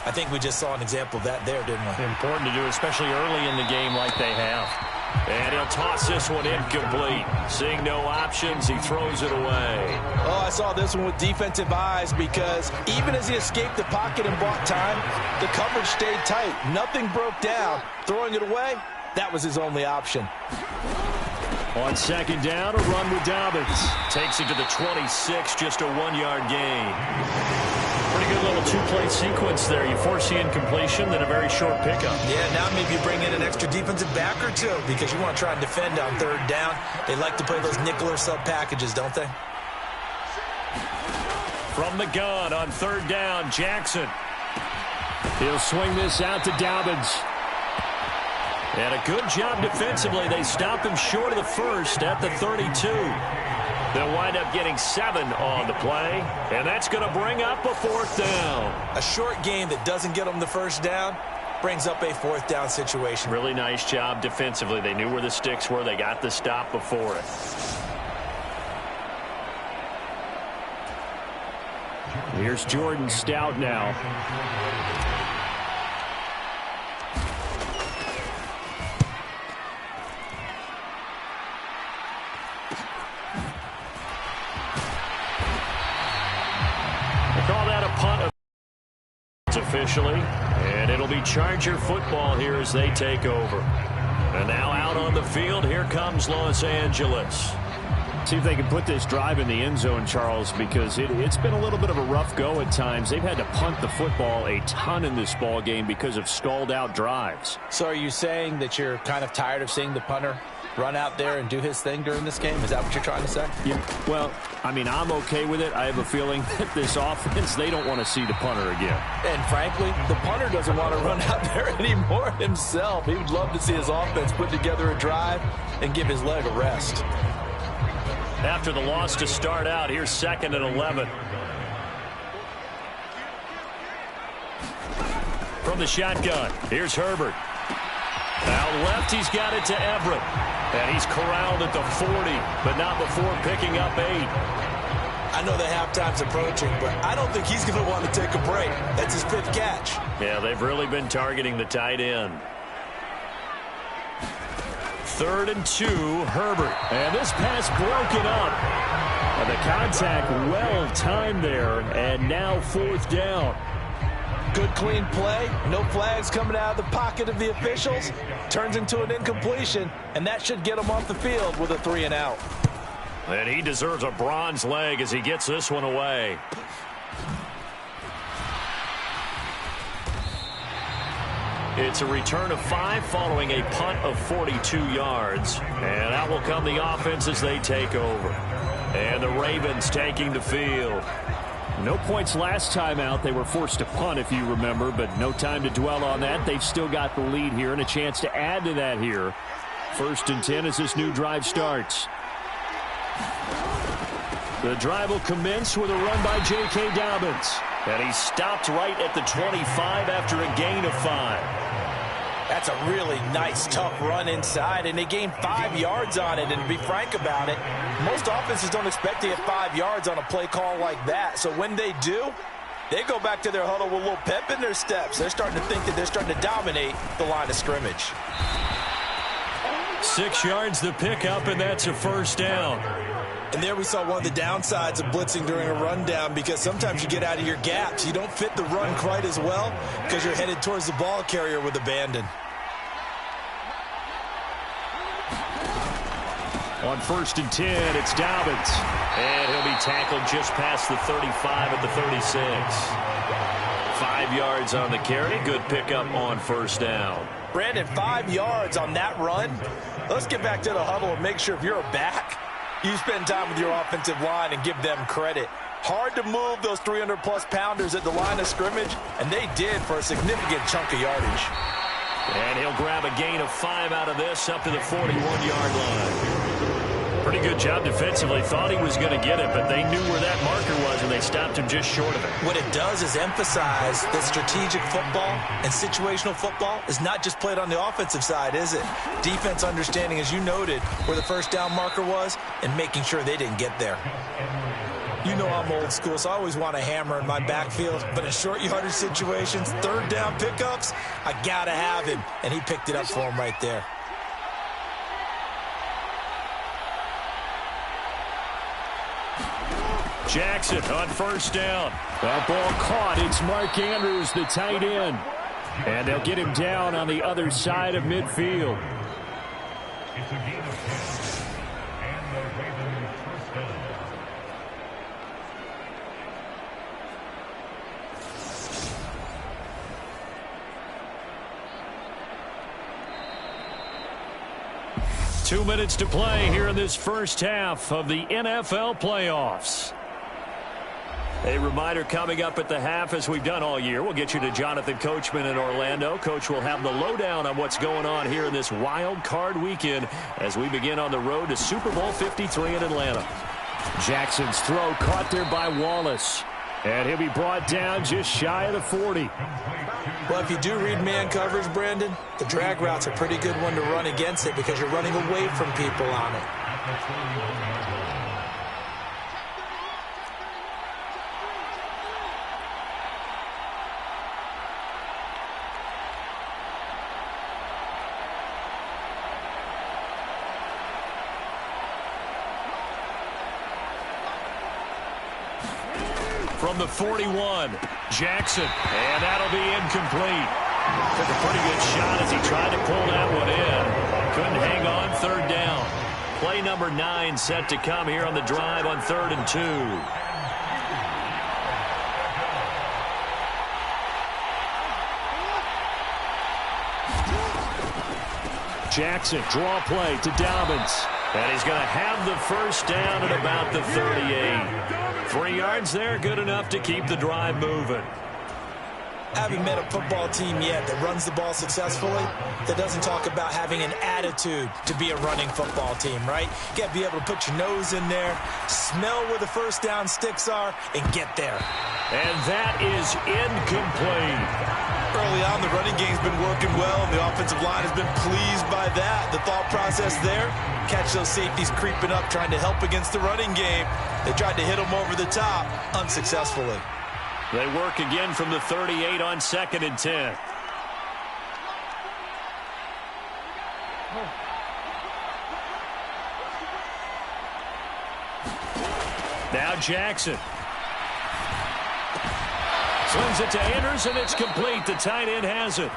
Speaker 3: I think we just saw an example of that there, didn't we?
Speaker 2: Important to do, especially early in the game like they have. And he'll toss this one incomplete. Seeing no options, he throws it away.
Speaker 4: Oh, I saw this one with defensive eyes because even as he escaped the pocket and bought time, the coverage stayed tight. Nothing broke down. Throwing it away, that was his only option.
Speaker 6: On second down, a run with Dobbins.
Speaker 2: Takes it to the 26, just a 1-yard gain.
Speaker 6: Pretty good little two-play sequence there. You force the incompletion, then a very short pickup.
Speaker 3: Yeah, now maybe you bring in an extra defensive back or two because you want to try and defend on third down. They like to play those nickel or sub packages, don't they?
Speaker 6: From the gun on third down, Jackson. He'll swing this out to Dobbins. And a good job defensively. They stop him short of the first at the 32. They'll wind up getting 7 on the play, and that's going to bring up a 4th down.
Speaker 3: A short game that doesn't get them the first down brings up a 4th down situation.
Speaker 2: Really nice job defensively. They knew where the sticks were. They got the stop before it.
Speaker 6: Here's Jordan Stout now. Call that a punt officially, and it'll be Charger football here as they take over. And now out on the field, here comes Los Angeles. See if they can put this drive in the end zone, Charles, because it's been a little bit of a rough go at times. They've had to punt the football a ton in this ball game because of stalled out drives.
Speaker 4: So are you saying that you're kind of tired of seeing the punter run out there and do his thing during this game? Is that what you're trying to say?
Speaker 6: Yeah. Well, I mean, I'm okay with it. I have a feeling that this offense, they don't want to see the punter again.
Speaker 4: And frankly, the punter doesn't want to run out there anymore himself. He would love to see his offense put together a drive and give his leg a rest.
Speaker 2: After the loss to start out, here's 2nd and 11.
Speaker 6: From the shotgun, here's Herbert. Now left, he's got it to Everett. And he's corralled at the 40, but not before picking up 8.
Speaker 3: I know the halftime's approaching, but I don't think he's going to want to take a break. That's his 5th catch.
Speaker 2: Yeah, they've really been targeting the tight end.
Speaker 6: 3rd and 2, Herbert. And this pass broken up. And the contact well timed there, and now 4th down.
Speaker 4: Good clean play. No flags coming out of the pocket of the officials. Turns into an incompletion, and that should get him off the field with a 3 and out.
Speaker 2: And he deserves a bronze leg as he gets this one away. It's a return of 5 following a punt of 42 yards. And out will come the offense as they take over. And the Ravens taking the field.
Speaker 6: No points last time out. They were forced to punt, if you remember, but no time to dwell on that. They've still got the lead here and a chance to add to that here. 1st and 10 as this new drive starts. The drive will commence with a run by J.K. Dobbins.
Speaker 2: And he stopped right at the 25 after a gain of 5.
Speaker 4: That's a really nice, tough run inside, and they gained 5 yards on it. And to be frank about it, most offenses don't expect to get 5 yards on a play call like that. So when they do, they go back to their huddle with a little pep in their steps. They're starting to think that they're starting to dominate the line of scrimmage.
Speaker 6: 6 yards the pickup, and that's a 1st down.
Speaker 3: And there we saw one of the downsides of blitzing during a rundown, because sometimes you get out of your gaps. You don't fit the run quite as well because you're headed towards the ball carrier with abandon.
Speaker 6: On 1st and 10, it's Dobbins.
Speaker 2: And he'll be tackled just past the 35 at the 36. 5 yards on the carry. Good pickup on 1st down.
Speaker 4: Brandon, 5 yards on that run. Let's get back to the huddle and make sure if you're a back, you spend time with your offensive line and give them credit. Hard to move those 300-plus pounders at the line of scrimmage, and they did for a significant chunk of yardage.
Speaker 2: And he'll grab a gain of 5 out of this up to the 41-yard line. Pretty good job defensively. Thought he was going to get it, but they knew where that marker was, and they stopped him just short of it.
Speaker 3: What it does is emphasize that strategic football and situational football is not just played on the offensive side, is it? Defense understanding, as you noted, where the 1st down marker was and making sure they didn't get there. You know I'm old school, so I always want a hammer in my backfield. But in short yardage situations, 3rd down pickups, I got to have him. And he picked it up for him right there.
Speaker 6: Jackson on 1st down. That ball caught. It's Mark Andrews, the tight end. And they'll get him down on the other side of midfield. 2 minutes to play here in this first half of the NFL playoffs. A reminder coming up at the half, as we've done all year. We'll get you to Jonathan Coachman in Orlando. Coach will have the lowdown on what's going on here in this wild card weekend as we begin on the road to Super Bowl 53 in Atlanta. Jackson's throw caught there by Wallace. And he'll be brought down just shy of the 40.
Speaker 3: Well, if you do read man coverage, Brandon, the drag route's a pretty good one to run against it because you're running away from people on it.
Speaker 6: From the 41, Jackson, and that'll be incomplete. Took a pretty good shot as he tried to pull that one in. Couldn't hang on, third down. Play number 9 set to come here on the drive on 3rd and 2. Jackson, draw play to Dobbins. And he's going to have the first down at about the 38. 3 yards there, good enough to keep the drive moving.
Speaker 3: I haven't met a football team yet that runs the ball successfully that doesn't talk about having an attitude to be a running football team, right? You got to be able to put your nose in there, smell where the first down sticks are, and get there.
Speaker 6: And that is incomplete.
Speaker 3: Early on, the running game's been working well, and the offensive line has been pleased by that. The thought process there, catch those safeties creeping up, trying to help against the running game. They tried to hit them over the top, unsuccessfully.
Speaker 6: They work again from the 38 on 2nd and 10. Now Jackson. Slings it to Anders, and it's complete. The tight end has it.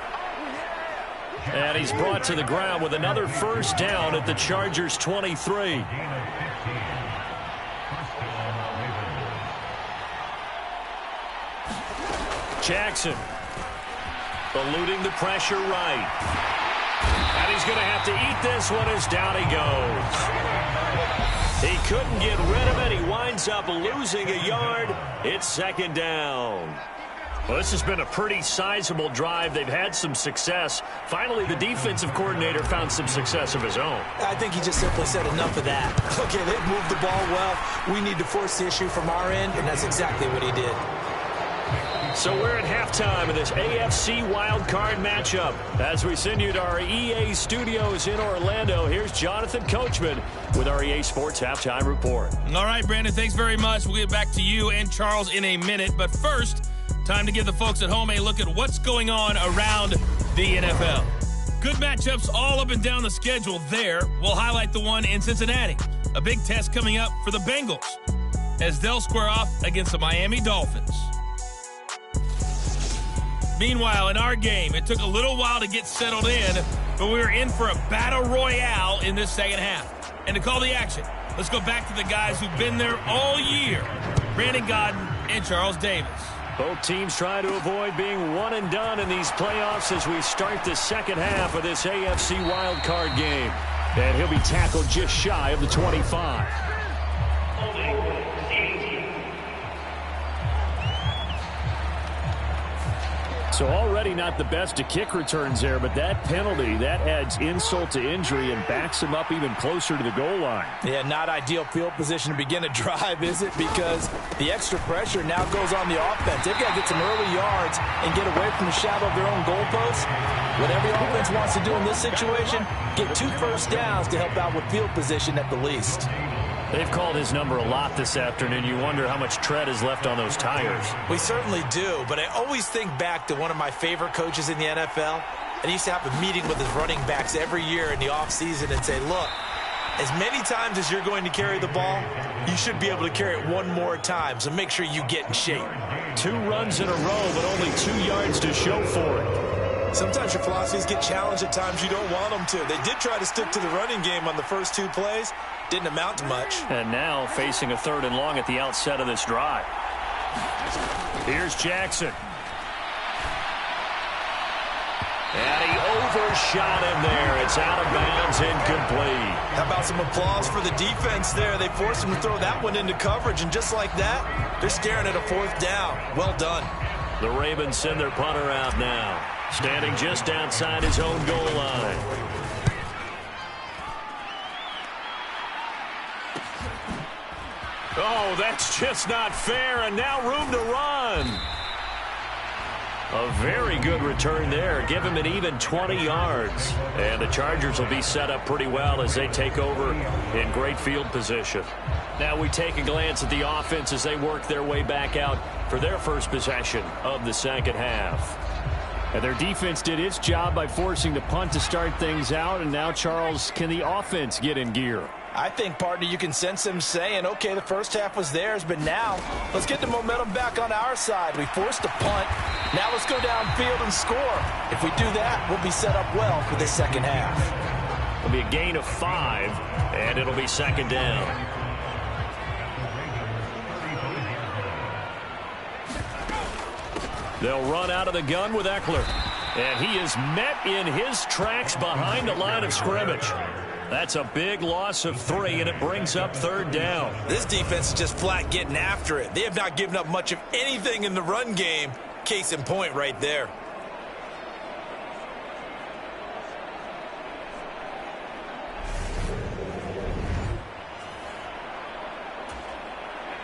Speaker 6: And he's brought to the ground with another first down at the Chargers' 23. Jackson eluding the pressure right. And he's going to have to eat this one as down he goes. He couldn't get rid of it. He winds up losing a yard. It's 2nd down. Well, this has been a pretty sizable drive. They've had some success. Finally, the defensive coordinator found some success of his own.
Speaker 3: I think he just simply said enough of that. Okay, they've moved the ball well. We need to force the issue from our end, and that's exactly what he did.
Speaker 6: So we're at halftime of this AFC wildcard matchup. As we send you to our EA studios in Orlando, here's Jonathan Coachman with our EA Sports Halftime Report.
Speaker 7: All right, Brandon, thanks very much. We'll get back to you and Charles in a minute. But first, time to give the folks at home a look at what's going on around the NFL. Good matchups all up and down the schedule there. We'll highlight the one in Cincinnati. A big test coming up for the Bengals as they'll square off against the Miami Dolphins. Meanwhile, in our game, it took a little while to get settled in, but we were in for a battle royale in this second half. And to call the action, let's go back to the guys who've been there all year, Brandon Godden and Charles Davis.
Speaker 6: Both teams trying to avoid being one and done in these playoffs as we start the second half of this AFC wildcard game. And he'll be tackled just shy of the 25. So already not the best of kick returns there, but that penalty, that adds insult to injury and backs him up even closer to the goal line.
Speaker 4: Yeah, not ideal field position to begin a drive, is it? Because the extra pressure now goes on the offense. They've got to get some early yards and get away from the shadow of their own goalposts. What every offense wants to do in this situation, get 2 first downs to help out with field position at the least.
Speaker 6: They've called his number a lot this afternoon. You wonder how much tread is left on those tires.
Speaker 3: We certainly do, but I always think back to one of my favorite coaches in the NFL. And he used to have a meeting with his running backs every year in the offseason and say, look, as many times as you're going to carry the ball, you should be able to carry it one more time, so make sure you get in shape.
Speaker 6: 2 runs in a row, but only 2 yards to show for it.
Speaker 3: Sometimes your philosophies get challenged at times you don't want them to. They did try to stick to the running game on the first 2 plays. Didn't amount to much.
Speaker 6: And now facing a 3rd and long at the outset of this drive. Here's Jackson. And he overshoots
Speaker 2: shot in there. It's out of bounds, incomplete.
Speaker 3: How about some applause for the defense there? They forced him to throw that one into coverage, and just like that, they're staring at a 4th down. Well done.
Speaker 2: The Ravens send their punter out now, standing just outside his own goal line. Oh, that's just not fair, and now room to run. A very good return there. Give him an even 20 yards. And the Chargers will be set up pretty well as they take over in great field position. Now we take a glance at the offense as they work their way back out for their first possession of the second half.
Speaker 6: And their defense did its job by forcing the punt to start things out. And now, Charles, can the offense get in gear?
Speaker 4: I think, partner, you can sense them saying, okay, the first half was theirs, but now let's get the momentum back on our side. We forced a punt. Now let's go downfield and score. If we do that, we'll be set up well for the second half.
Speaker 2: It'll be a gain of 5, and it'll be second down. They'll run out of the gun with Eckler. And he is met in his tracks behind the line of scrimmage. That's a big loss of 3, and it brings up 3rd down.
Speaker 3: This defense is just flat getting after it. They have not given up much of anything in the run game. Case in point right there.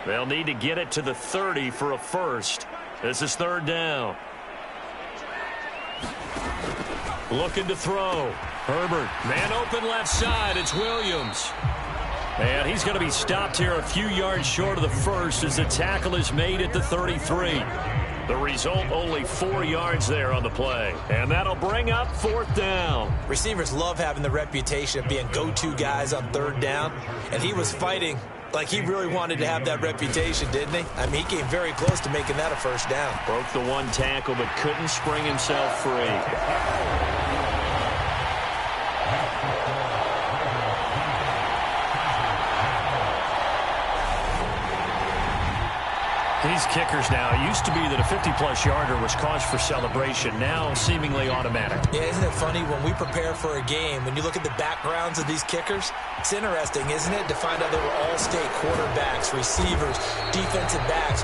Speaker 2: They'll need to get it to the 30 for a first. This is 3rd down. Looking to throw. Herbert, man open left side. It's Williams. And he's going to be stopped here a few yards short of the first as the tackle is made at the 33. The result, only 4 yards there on the play. And that'll bring up 4th down.
Speaker 3: Receivers love having the reputation of being go-to guys on 3rd down. And he was fighting like he really wanted to have that reputation, didn't he? I mean, he came very close to making that a first down.
Speaker 2: Broke the 1 tackle, but couldn't spring himself free. These kickers now, it used to be that a 50-plus yarder was cause for celebration, now seemingly automatic.
Speaker 3: Yeah, isn't it funny when we prepare for a game, when you look at the backgrounds of these kickers, it's interesting, isn't it, to find out they were all-state quarterbacks, receivers, defensive backs,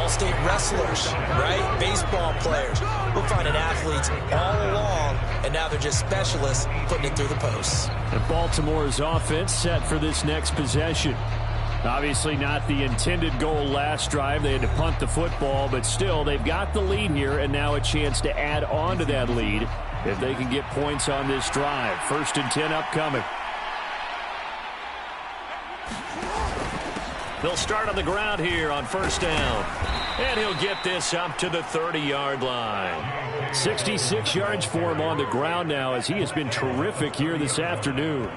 Speaker 3: all-state wrestlers, right? Baseball players. We're finding athletes all along, and now they're just specialists putting it through the posts.
Speaker 6: And Baltimore's offense set for this next possession. Obviously not the intended goal last drive. They had to punt the football, but still they've got the lead here and now a chance to add on to that lead if they can get points on this drive. 1st and 10 upcoming. They'll start on the ground here on 1st down. And he'll get this up to the 30-yard line. 66 yards for him on the ground now as he has been terrific here this afternoon.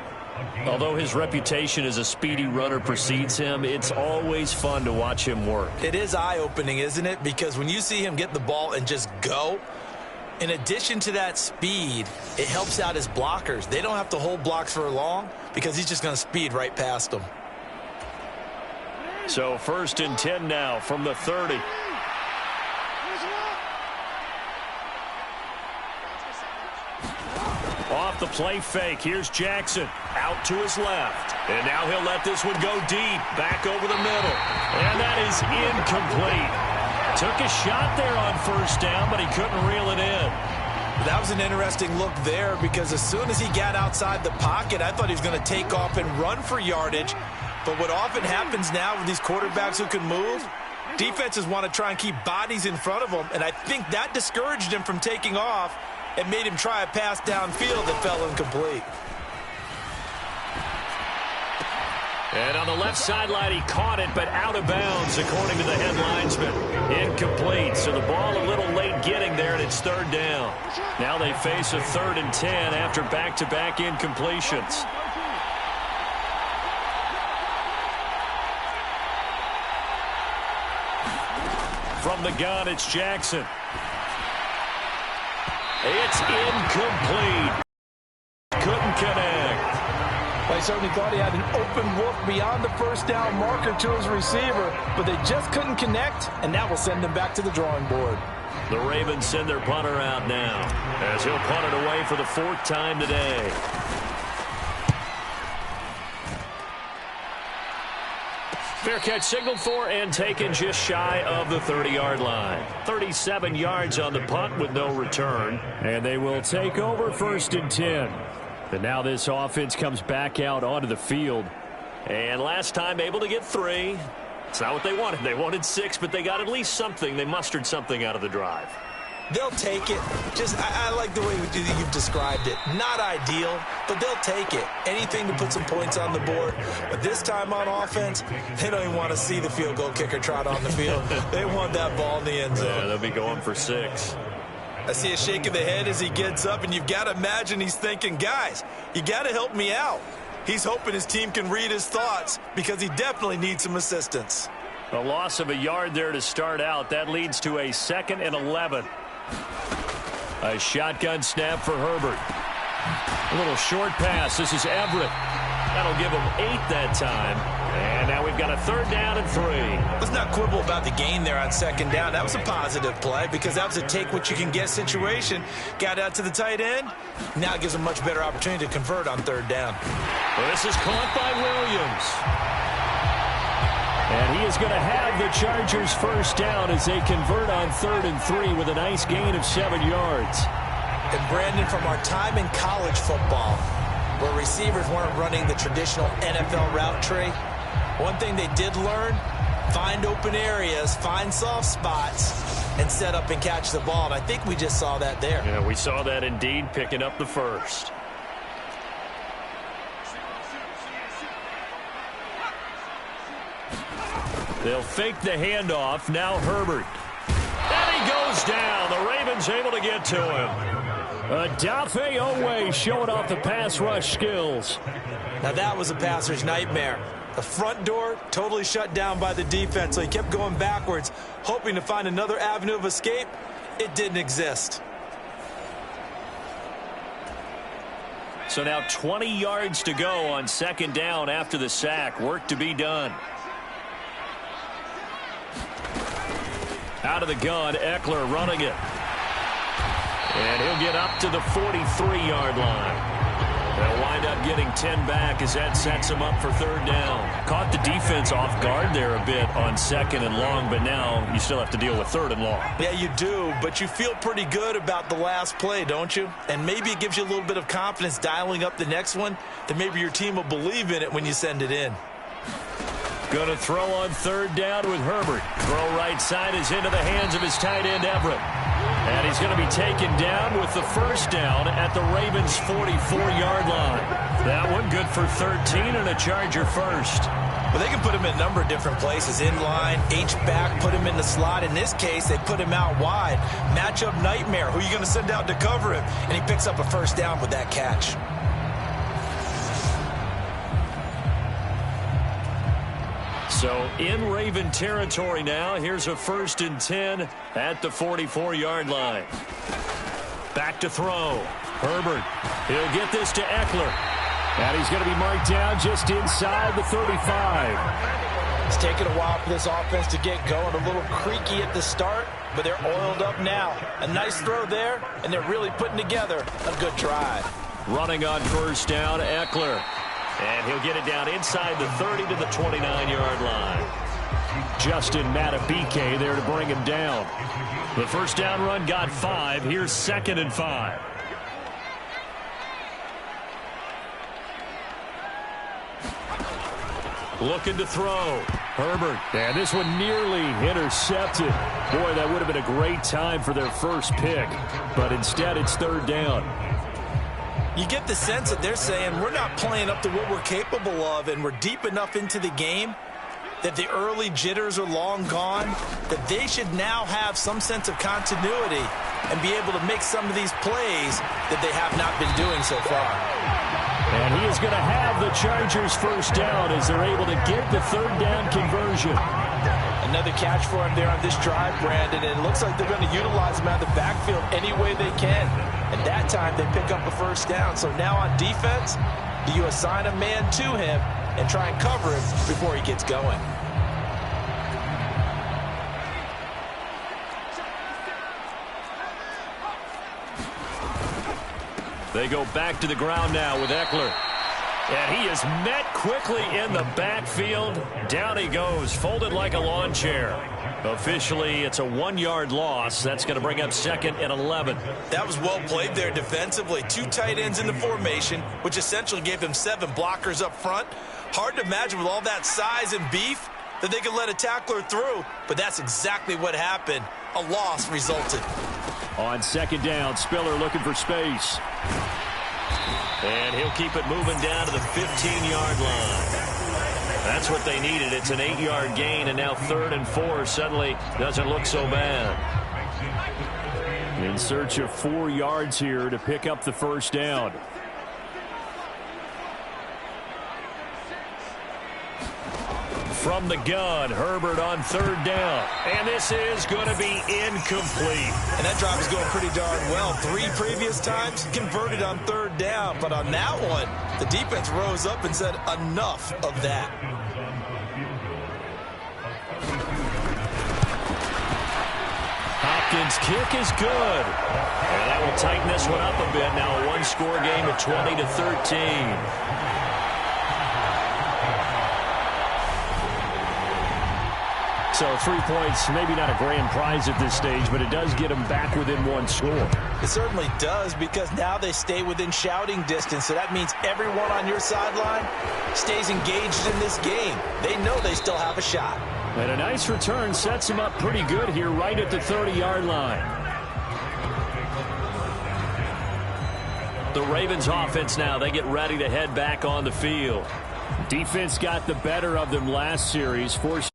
Speaker 6: Although his reputation as a speedy runner precedes him, it's always fun to watch him work.
Speaker 3: It is eye-opening, isn't it? Because when you see him get the ball and just go, in addition to that speed, it helps out his blockers. They don't have to hold blocks for long because he's just going to speed right past them.
Speaker 2: So 1st and 10 now from the 30. Off the play fake. Here's Jackson out to his left. And now he'll let this one go deep. Back over the middle. And that is incomplete. Took a shot there on 1st down, but he couldn't reel it in.
Speaker 3: That was an interesting look there because as soon as he got outside the pocket, I thought he was going to take off and run for yardage. But what often happens now with these quarterbacks who can move, defenses want to try and keep bodies in front of them. And I think that discouraged him from taking off and made him try a pass downfield that fell incomplete.
Speaker 2: And on the left sideline, he caught it, but out of bounds, according to the head linesman. Incomplete, so the ball a little late getting there, and it's 3rd down. Now they face a 3rd and 10 after back-to-back incompletions. From the gun, it's Jackson. It's incomplete. Couldn't connect.
Speaker 4: I certainly thought he had an open look beyond the 1st down marker to his receiver, but they just couldn't connect, and that will send them back to the drawing board.
Speaker 2: The Ravens send their punter out now as he'll punt it away for the 4th time today. Fair catch signaled for and taken just shy of the 30-yard line. 37 yards on the punt with no return.
Speaker 6: And they will take over 1st and 10. And now this offense comes back out onto the field.
Speaker 2: And last time able to get 3. It's not what they wanted. They wanted 6, but they got at least something. They mustered something out of the drive.
Speaker 3: They'll take it. I like the way you've described it. Not ideal, but they'll take it. Anything to put some points on the board. But this time on offense, they don't even want to see the field goal kicker trot on the field. They want that ball in the end zone.
Speaker 2: Yeah, they'll be going for 6.
Speaker 3: I see a shake of the head as he gets up, and you've got to imagine he's thinking, guys, you got to help me out. He's hoping his team can read his thoughts because he definitely needs some assistance.
Speaker 6: A loss of a yard there to start out. That leads to a 2nd and 11. A shotgun snap for Herbert. A little short pass. This is Everett. That'll give him 8 that time. And now we've got a 3rd down and 3.
Speaker 3: Let's not quibble about the gain there on 2nd down. That was a positive play because that was a take-what-you-can-get situation. Got out to the tight end. Now it gives a much better opportunity to convert on 3rd down.
Speaker 6: Well, this is caught by Williams. And he is going to have the Chargers 1st down as they convert on 3rd and 3 with a nice gain of 7 yards.
Speaker 3: And Brandon, from our time in college football, where receivers weren't running the traditional NFL route tree, one thing they did learn, find open areas, find soft spots, and set up and catch the ball. And I think we just saw that there.
Speaker 6: Yeah, we saw that indeed, picking up the 1st. They'll fake the handoff. Now Herbert. And he goes down. The Ravens able to get to him. Odafe Oweh showing off the pass rush skills.
Speaker 3: Now that was a passer's nightmare. The front door totally shut down by the defense, so he kept going backwards, hoping to find another avenue of escape. It didn't exist.
Speaker 6: So now 20 yards to go on 2nd down after the sack. Work to be done. Out of the gun, Eckler running it. And he'll get up to the 43-yard line. They'll wind up getting 10 back as that sets him up for 3rd down. Caught the defense off guard there a bit on 2nd and long, but now you still have to deal with 3rd and long.
Speaker 3: Yeah, you do, but you feel pretty good about the last play, don't you? And maybe it gives you a little bit of confidence dialing up the next one, that maybe your team will believe in it when you send it in.
Speaker 6: Going to throw on 3rd down with Herbert. Throw right side is into the hands of his tight end, Everett. And he's going to be taken down with the 1st down at the Ravens' 44-yard line. That one good for 13 and a Charger 1st.
Speaker 3: Well, they can put him in a number of different places. In line, H-back, put him in the slot. In this case, they put him out wide. Matchup nightmare. Who are you going to send out to cover him? And he picks up a 1st down with that catch.
Speaker 6: So in Raven territory now. Here's a 1st and 10 at the 44-yard line. Back to throw. Herbert. He'll get this to Eckler. And he's going to be marked down just inside the 35.
Speaker 4: It's taken a while for this offense to get going. A little creaky at the start, but they're oiled up now. A nice throw there, and they're really putting together a good drive.
Speaker 6: Running on 1st down, Eckler. And he'll get it down inside the 30 to the 29-yard line. Justin Matabike there to bring him down. The 1st down run got 5. Here's 2nd and 5. Looking to throw. Herbert. And this one nearly intercepted. Boy, that would have been a great time for their first pick. But instead, it's 3rd down.
Speaker 3: You get the sense that they're saying we're not playing up to what we're capable of, and we're deep enough into the game that the early jitters are long gone, that they should now have some sense of continuity and be able to make some of these plays that they have not been doing so far.
Speaker 6: And he is going to have the Chargers 1st down as they're able to get the 3rd down conversion.
Speaker 4: Another catch for him there on this drive, Brandon, and it looks like they're going to utilize him out of the backfield any way they can. And that time they pick up a 1st down. So now on defense, do you assign a man to him and try and cover him before he gets going?
Speaker 6: They go back to the ground now with Eckler. And he is met quickly in the backfield. Down he goes, folded like a lawn chair. Officially, it's a 1-yard loss. That's going to bring up 2nd and 11.
Speaker 3: That was well played there defensively. 2 tight ends in the formation, which essentially gave them 7 blockers up front. Hard to imagine with all that size and beef that they could let a tackler through, but that's exactly what happened. A loss resulted.
Speaker 6: On 2nd down, Spiller looking for space.
Speaker 2: And he'll keep it moving down to the 15-yard line. That's what they needed. It's an 8-yard gain, and now 3rd and 4 suddenly doesn't look so bad.
Speaker 6: In search of 4 yards here to pick up the first down. From the gun, Herbert on 3rd down. And this is going to be incomplete.
Speaker 3: And that drive is going pretty darn well. 3 previous times converted on 3rd down. But on that one, the defense rose up and said enough of that.
Speaker 6: Hopkins' kick is good.
Speaker 2: And that will tighten this one up a bit. Now a 1-score game at 20-13.
Speaker 6: So 3 points, maybe not a grand prize at this stage, but it does get them back within 1 score.
Speaker 4: It certainly does, because now they stay within shouting distance. So that means everyone on your sideline stays engaged in this game. They know they still have a shot.
Speaker 6: And a nice return sets them up pretty good here right at the 30-yard line.
Speaker 2: The Ravens offense now, they get ready to head back on the field.
Speaker 6: Defense got the better of them last series, forced